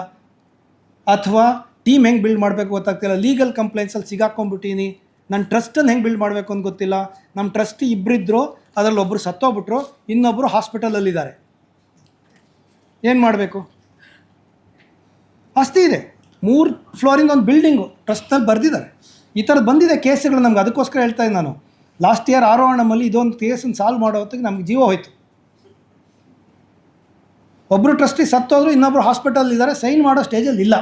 ಅಥವಾ ಟೀಮ್ ಹೆಂಗೆ ಬಿಲ್ಡ್ ಮಾಡಬೇಕು ಗೊತ್ತಾಗ್ತಿಲ್ಲ, ಲೀಗಲ್ ಕಂಪ್ಲೇಂಟ್ಸಲ್ಲಿ ಸಿಗಾಕೊಂಡ್ಬಿಟ್ಟೀನಿ, ನನ್ನ ಟ್ರಸ್ಟನ್ನು ಹೆಂಗೆ ಬಿಲ್ಡ್ ಮಾಡಬೇಕು ಅಂತ ಗೊತ್ತಿಲ್ಲ, ನಮ್ಮ ಟ್ರಸ್ಟಿ ಇಬ್ಬರಿದ್ದರು, ಅದರಲ್ಲಿ ಒಬ್ಬರು ಸತ್ತೋಗ್ಬಿಟ್ರು, ಇನ್ನೊಬ್ಬರು ಹಾಸ್ಪಿಟಲಲ್ಲಿದ್ದಾರೆ, ಏನು ಮಾಡಬೇಕು? ಆಸ್ತಿ ಇದೆ, 3 ಫ್ಲೋರಿಂದ ಒಂದು ಬಿಲ್ಡಿಂಗು ಟ್ರಸ್ಟ್ನಲ್ಲಿ ಬರೆದಿದ್ದಾರೆ. ಈ ಥರದ್ದು ಬಂದಿದೆ ಕೇಸ್ಗಳು ನಮ್ಗೆ. ಅದಕ್ಕೋಸ್ಕರ ಹೇಳ್ತಾ ಇದ್ದೀನಿ ನಾನು. ಲಾಸ್ಟ್ ಇಯರ್ ಆರೋಹಣಮಲ್ಲಿ ಇದೊಂದು ಕೇಸನ್ನು ಸಾಲ್ವ್ ಮಾಡೋ ಹೊತ್ತಿಗೆ ನಮ್ಗೆ ಜೀವ ಹೋಯಿತು. ಒಬ್ಬರು ಟ್ರಸ್ಟಿ ಸತ್ತೋದ್ರು, ಇನ್ನೊಬ್ಬರು ಹಾಸ್ಪಿಟಲ್ ಇದ್ದಾರೆ, ಸೈನ್ ಮಾಡೋ ಸ್ಟೇಜಲ್ಲಿ ಇಲ್ಲ.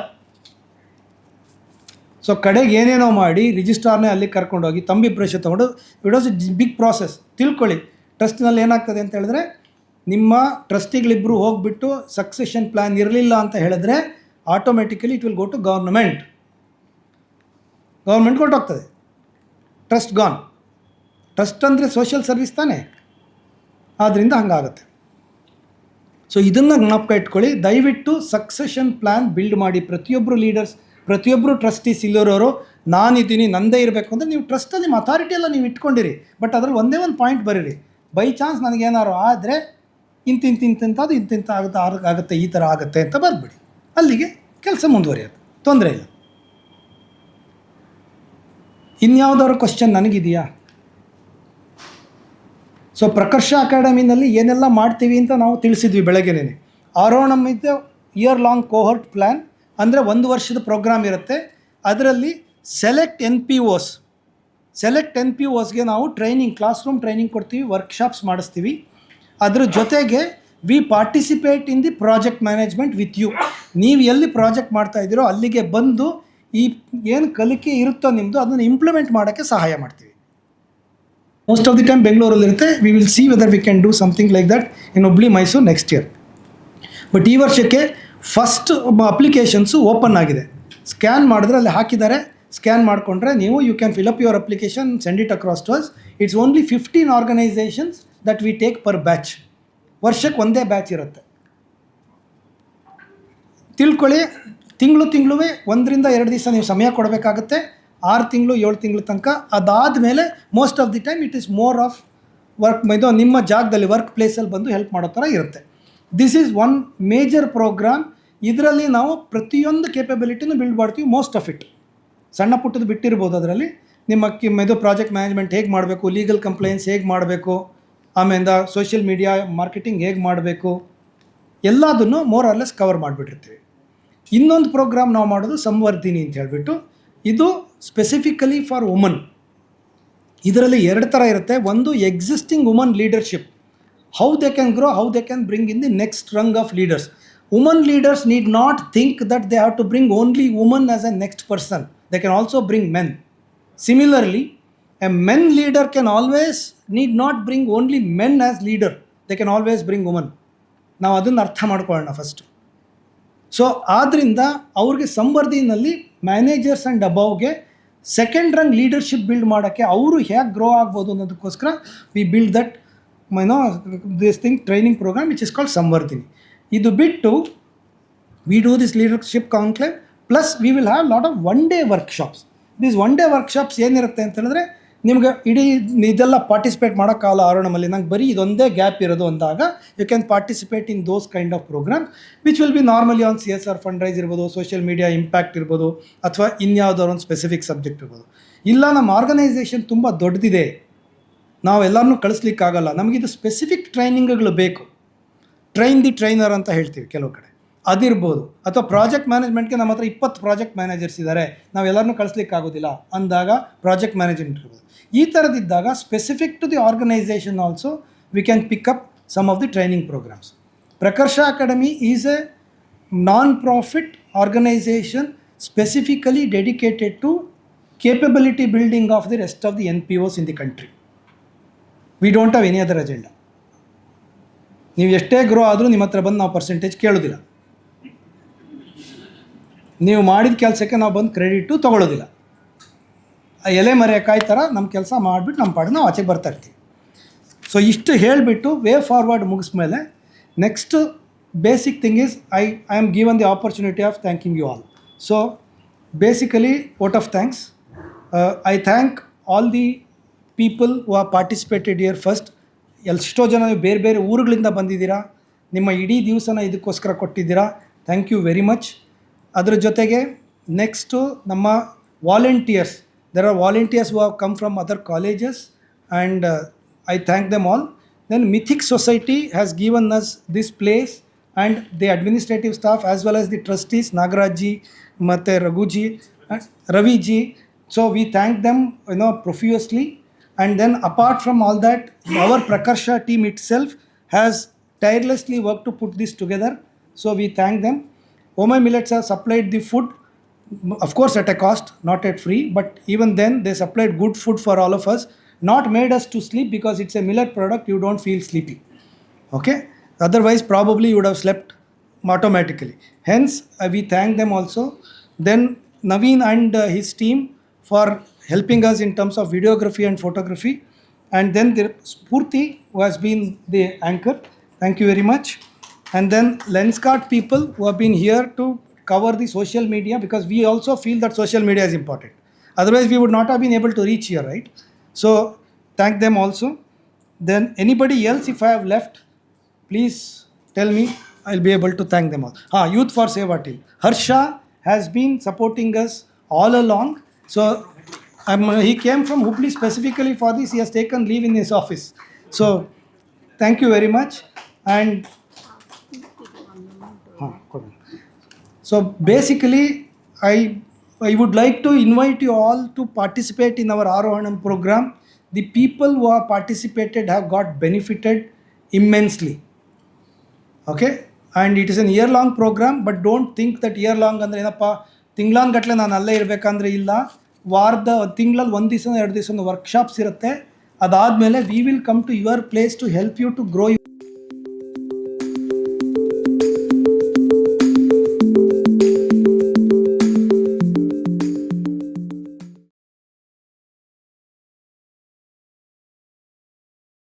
ಸೊ ಕಡೆಗೆ ಏನೇನೋ ಮಾಡಿ ರಿಜಿಸ್ಟ್ರಾರ್ನೇ ಅಲ್ಲಿಗೆ ಕರ್ಕೊಂಡೋಗಿ ತಂಬಿ ಪ್ರೆಷರ್ ತೊಗೊಂಡು, it was a big process. ತಿಳ್ಕೊಳ್ಳಿ, ಟ್ರಸ್ಟ್ನಲ್ಲಿ ಏನಾಗ್ತದೆ ಅಂತ ಹೇಳಿದ್ರೆ, ನಿಮ್ಮ ಟ್ರಸ್ಟಿಗಳಿಬ್ಬರು ಹೋಗಿಬಿಟ್ಟು ಸಕ್ಸೆಷನ್ ಪ್ಲ್ಯಾನ್ ಇರಲಿಲ್ಲ ಅಂತ ಹೇಳಿದ್ರೆ automatically it will go to government ಕೊಟ್ಟೋಗ್ತದೆ. Trust gone. ಟ್ರಸ್ಟ್ ಅಂದರೆ ಸೋಷಿಯಲ್ ಸರ್ವಿಸ್ ತಾನೇ, ಆದ್ದರಿಂದ ಹಂಗಾಗುತ್ತೆ. ಸೊ ಇದನ್ನು ಜ್ಞಾಪಕ ಇಟ್ಕೊಳ್ಳಿ. ದಯವಿಟ್ಟು ಸಕ್ಸೆಷನ್ ಪ್ಲ್ಯಾನ್ ಬಿಲ್ಡ್ ಮಾಡಿ. ಪ್ರತಿಯೊಬ್ಬರು ಲೀಡರ್ಸ್, ಪ್ರತಿಯೊಬ್ಬರು ಟ್ರಸ್ಟೀಸ್ ಇಲ್ಲಿರೋರು, ನಾನಿದ್ದೀನಿ, ನಂದೇ ಇರಬೇಕು ಅಂದರೆ ನೀವು ಟ್ರಸ್ಟಲ್ಲಿ ನಿಮ್ಮ ಅಥಾರಿಟಿ ಎಲ್ಲ ನೀವು ಇಟ್ಕೊಂಡಿರಿ. ಬಟ್ ಅದರಲ್ಲಿ ಒಂದೇ ಒಂದು ಪಾಯಿಂಟ್ ಬರೀರಿ, ಬೈ ಚಾನ್ಸ್ ನನಗೇನಾದ್ರು ಆದರೆ ಇಂತಿಂಥದ್ದು ಇಂತಿಂಥ ಆಗುತ್ತೆ, ಈ ಥರ ಆಗುತ್ತೆ ಅಂತ ಬರೆದ್ಬಿಡಿ. ಅಲ್ಲಿಗೆ ಕೆಲಸ ಮುಂದುವರಿಯೋದು, ತೊಂದರೆ ಇಲ್ಲ. ಇನ್ಯಾವುದಾದ್ರು ಕ್ವಶನ್ ನನಗಿದೆಯಾ? ಸೊ ಪ್ರಕರ್ಷ ಅಕಾಡೆಮಿನಲ್ಲಿ ಏನೆಲ್ಲ ಮಾಡ್ತೀವಿ ಅಂತ ನಾವು ತಿಳಿಸಿದ್ವಿ ಬೆಳಗ್ಗೆನೇ. ಆರೋಹಣಂ ಇದ್ದ ಇಯರ್ ಲಾಂಗ್ ಕೋಹರ್ಟ್ ಪ್ಲ್ಯಾನ್, ಅಂದರೆ 1 ವರ್ಷದ ಪ್ರೋಗ್ರಾಮ್ ಇರುತ್ತೆ. ಅದರಲ್ಲಿ ಸೆಲೆಕ್ಟ್ ಎನ್ ಪಿ ಓಸ್ಗೆ ನಾವು ಟ್ರೈನಿಂಗ್, ಕ್ಲಾಸ್ ರೂಮ್ ಟ್ರೈನಿಂಗ್ ಕೊಡ್ತೀವಿ, ವರ್ಕ್ಶಾಪ್ಸ್ ಮಾಡಿಸ್ತೀವಿ. ಅದ್ರ ಜೊತೆಗೆ we participate in the project management with you. ನೀವು ಎಲ್ಲಿ ಪ್ರಾಜೆಕ್ಟ್ ಮಾಡ್ತಾ ಇದ್ದೀರೋ ಅಲ್ಲಿಗೆ ಬಂದು ಈ ಏನು ಕಲಿಕೆ ಇರುತ್ತೋ ನಿಮ್ಮದು, ಅದನ್ನು ಇಂಪ್ಲಿಮೆಂಟ್ ಮಾಡೋಕ್ಕೆ ಸಹಾಯ ಮಾಡ್ತೀವಿ. ಮೋಸ್ಟ್ ಆಫ್ ದಿ ಟೈಮ್ ಬೆಂಗಳೂರಲ್ಲಿರುತ್ತೆ. We will see whether we can do something like that in Hubli, Mysuru next year. But ಈ ವರ್ಷಕ್ಕೆ ಫಸ್ಟ್ ಅಪ್ಲಿಕೇಶನ್ಸು ಓಪನ್ ಆಗಿದೆ. ಸ್ಕ್ಯಾನ್ ಮಾಡಿದ್ರೆ ಅಲ್ಲಿ ಹಾಕಿದ್ದಾರೆ, ಸ್ಕ್ಯಾನ್ ಮಾಡಿಕೊಂಡ್ರೆ ನೀವು you can fill up your application, send it across to us. It's only 15 organisations that we take per batch. ವರ್ಷಕ್ಕೆ ಒಂದೇ ಬ್ಯಾಚ್ ಇರುತ್ತೆ. ತಿಳ್ಕೊಳ್ಳಿ, ತಿಂಗಳು 1 ರಿಂದ 2 ದಿವಸ ನೀವು ಸಮಯ ಕೊಡಬೇಕಾಗುತ್ತೆ. 6 ತಿಂಗಳು 7 ತಿಂಗಳ ತನಕ. ಅದಾದಮೇಲೆ most of the time it is more of work, ಇದು ನಿಮ್ಮ ಜಾಗದಲ್ಲಿ ವರ್ಕ್ ಪ್ಲೇಸಲ್ಲಿ ಬಂದು ಹೆಲ್ಪ್ ಮಾಡೋ ಥರ ಇರುತ್ತೆ. This is one major program. ಇದರಲ್ಲಿ ನಾವು ಪ್ರತಿಯೊಂದು ಕೇಪಬಿಲಿಟಿನೂ ಬಿಲ್ಡ್ ಮಾಡ್ತೀವಿ. ಮೋಸ್ಟ್ ಆಫ್ ಇಟ್ ಸಣ್ಣ ಪುಟ್ಟದ್ದು ಬಿಟ್ಟಿರ್ಬೋದು. ಅದರಲ್ಲಿ ನಿಮ್ಮ ಇದು ಪ್ರಾಜೆಕ್ಟ್ ಮ್ಯಾನೇಜ್ಮೆಂಟ್ ಹೇಗೆ ಮಾಡಬೇಕು, ಲೀಗಲ್ ಕಂಪ್ಲೇಂಟ್ಸ್ ಹೇಗೆ ಮಾಡಬೇಕು, ಆಮೇಲೆ ಸೋಷಿಯಲ್ ಮೀಡಿಯಾ ಮಾರ್ಕೆಟಿಂಗ್ ಹೇಗೆ ಮಾಡಬೇಕು, ಎಲ್ಲದನ್ನು ಮೋರ್ ಆರ್ ಲೆಸ್ ಕವರ್ ಮಾಡಿಬಿಟ್ಟಿರ್ತೀವಿ. ಇನ್ನೊಂದು ಪ್ರೋಗ್ರಾಮ್ ನಾವು ಮಾಡೋದು ಸಂವರ್ಧಿನಿ ಅಂತ ಹೇಳಿಬಿಟ್ಟು, ಇದು ಸ್ಪೆಸಿಫಿಕಲಿ ಫಾರ್ ವುಮನ್. ಇದರಲ್ಲಿ 2 ಥರ ಇರುತ್ತೆ. ಒಂದು existing woman leadership, how they can grow, how they can bring in the next rung of leaders. Women leaders need not think that they have to bring only women as a next person. They can also bring men. Similarly, a men leader can always need not bring only men as leader. They can always bring women. ನಾವು ಅದನ್ನು ಅರ್ಥ ಮಾಡ್ಕೊಳ್ಳೋಣ first. So ಆದ್ದರಿಂದ ಅವ್ರಿಗೆ ಸಂವರ್ಧಿನಲ್ಲಿ managers and ಅಬವ್ಗೆ second rung leadership build ಮಾಡೋಕ್ಕೆ ಅವರು ಹೇಗೆ ಗ್ರೋ ಆಗ್ಬೋದು ಅನ್ನೋದಕ್ಕೋಸ್ಕರ we build that this thing training programme which is called Samvardhini. ಇದು ಬಿಟ್ಟು we do this leadership conclave plus we will have lot of one day workshops. These one day workshops ಏನಿರುತ್ತೆ ಅಂತ ಹೇಳಿದ್ರೆ ನಿಮ್ಗೆ ಇಡೀ ಇದೆಲ್ಲ ಪಾರ್ಟಿಸಿಪೇಟ್ ಮಾಡೋಕ್ಕಾಗಲ್ಲ ಆರೋಣಮಲ್ಲಿ, ನಂಗೆ ಬರೀ ಇದೊಂದೇ ಗ್ಯಾಪ್ ಇರೋದು ಅಂದಾಗ you can participate in those kind of program which will be normally on CSR fund raise ಇರ್ಬೋದು, ಸೋಷಿಯಲ್ ಮೀಡಿಯಾ ಇಂಪ್ಯಾಕ್ಟ್ ಇರ್ಬೋದು, ಅಥವಾ ಇನ್ಯಾವುದಾದ್ರು ಒಂದು ಸ್ಪೆಸಿಫಿಕ್ ಸಬ್ಜೆಕ್ಟ್ ಇರ್ಬೋದು. ಇಲ್ಲ ನಮ್ಮ ಆರ್ಗನೈಸೇಷನ್ ತುಂಬ ದೊಡ್ಡದಿದೆ, ನಾವೆಲ್ಲರನ್ನೂ ಕಳಿಸ್ಲಿಕ್ಕಾಗಲ್ಲ, ನಮಗಿದು ಸ್ಪೆಸಿಫಿಕ್ ಟ್ರೈನಿಂಗ್ಗಳು ಬೇಕು, ಟ್ರೈನ್ ದಿ ಟ್ರೈನರ್ ಅಂತ ಹೇಳ್ತೀವಿ ಕೆಲವು ಕಡೆ, ಅದಿರ್ಬೋದು. ಅಥವಾ ಪ್ರಾಜೆಕ್ಟ್ ಮ್ಯಾನೇಜ್ಮೆಂಟ್ಗೆ ನಮ್ಮ ಹತ್ರ 20 ಪ್ರಾಜೆಕ್ಟ್ ಮ್ಯಾನೇಜರ್ಸ್ ಇದ್ದಾರೆ, ನಾವೆಲ್ಲರನ್ನೂ ಕಳಿಸ್ಲಿಕ್ಕಾಗೋದಿಲ್ಲ ಅಂದಾಗ ಪ್ರಾಜೆಕ್ಟ್ ಮ್ಯಾನೇಜ್ಮೆಂಟ್ ಇರ್ಬೋದು. ಈ ಥರದಿದ್ದಾಗ specific to the organisation also we can pick up some of the training programmes. Prakarsha academy is a non profit organisation specifically dedicated to capability building of the rest of the NPOs in the country. We don't have any other agenda. ನೀವು ಎಷ್ಟೇ grow ಆದರೂ ನಿಮ್ಮ ಹತ್ರ ಬಂದು ನಾವು percentage ಕೇಳೋದಿಲ್ಲ, ನೀವು ಮಾಡಿದ ಕೆಲಸಕ್ಕೆ ನಾವು ಬಂದು ಕ್ರೆಡಿಟು ತೊಗೊಳ್ಳೋದಿಲ್ಲ. ಎಲೆ ಮರೆಕಾಯಿ ಥರ ನಮ್ಮ ಕೆಲಸ ಮಾಡಿಬಿಟ್ಟು ನಮ್ಮ ಪಾಡಿಗೆ ನಾವು ಆಚೆಗೆ ಬರ್ತಾ ಇರ್ತೀವಿ. ಸೊ ಇಷ್ಟು ಹೇಳಿಬಿಟ್ಟು ವೇ ಫಾರ್ವರ್ಡ್ ಮುಗಿಸ್ಮೇಲೆ next basic thing is I am given the opportunity of thanking you all. So basically vote of thanks. I thank all the people who are participated year. First ಎಷ್ಟೋ ಜನ ನೀವು ಬೇರೆ ಬೇರೆ ಊರುಗಳಿಂದ ಬಂದಿದ್ದೀರಾ, ನಿಮ್ಮ ಇಡೀ ದಿವಸನ ಇದಕ್ಕೋಸ್ಕರ ಕೊಟ್ಟಿದ್ದೀರಾ, ಥ್ಯಾಂಕ್ ಯು ವೆರಿ ಮಚ್. ಅದರ ಜೊತೆಗೆ ನೆಕ್ಸ್ಟು ನಮ್ಮ volunteers, there are volunteers who have come from other colleges and I thank them all. Then Mythic Society has given us this place and the administrative staff as well as the trustees Nagaraj ji, Mate Raghuji and Ravi ji. So we thank them profusely. And then apart from all that, our Prakarsha team itself has tirelessly worked to put this together. So we thank them. Omai Millets have supplied the food, of course at a cost, not at free, but even then they supplied good food for all of us, not made us to sleep because it's a millet product, you don't feel sleepy, okay? Otherwise probably you would have slept automatically. Hence we thank them also. Then Naveen and his team for helping us in terms of videography and photography, and then the Spurti who has been the anchor, thank you very much. And then Lenskart people who have been here to cover the social media, because we also feel that social media is important, otherwise we would not have been able to reach here, right? So thank them also. Then anybody else if I have left, please tell me, I'll be able to thank them all. Youth for Seva team, Harsha has been supporting us all along. So he came from Hubli specifically for this, he has taken leave in his office, so thank you very much. And so basically I would like to invite you all to participate in our Arohanam program. The people who have participated have got benefited immensely, okay? And it is an year long program, but don't think that year long andre ಏನಪ್ಪ ತಿಂಗಳಾನ್ಗಟ್ಲೆ ನಾನು ಅಲ್ಲೇ ಇರಬೇಕಂದ್ರೆ ಇಲ್ಲ. ವಾರದ ತಿಂಗಳಲ್ಲಿ ಒಂದು ದಿವಸ 2 ದಿವಸ workshops ಇರುತ್ತೆ. ಅದಾದಮೇಲೆ we will come to your place to help you to grow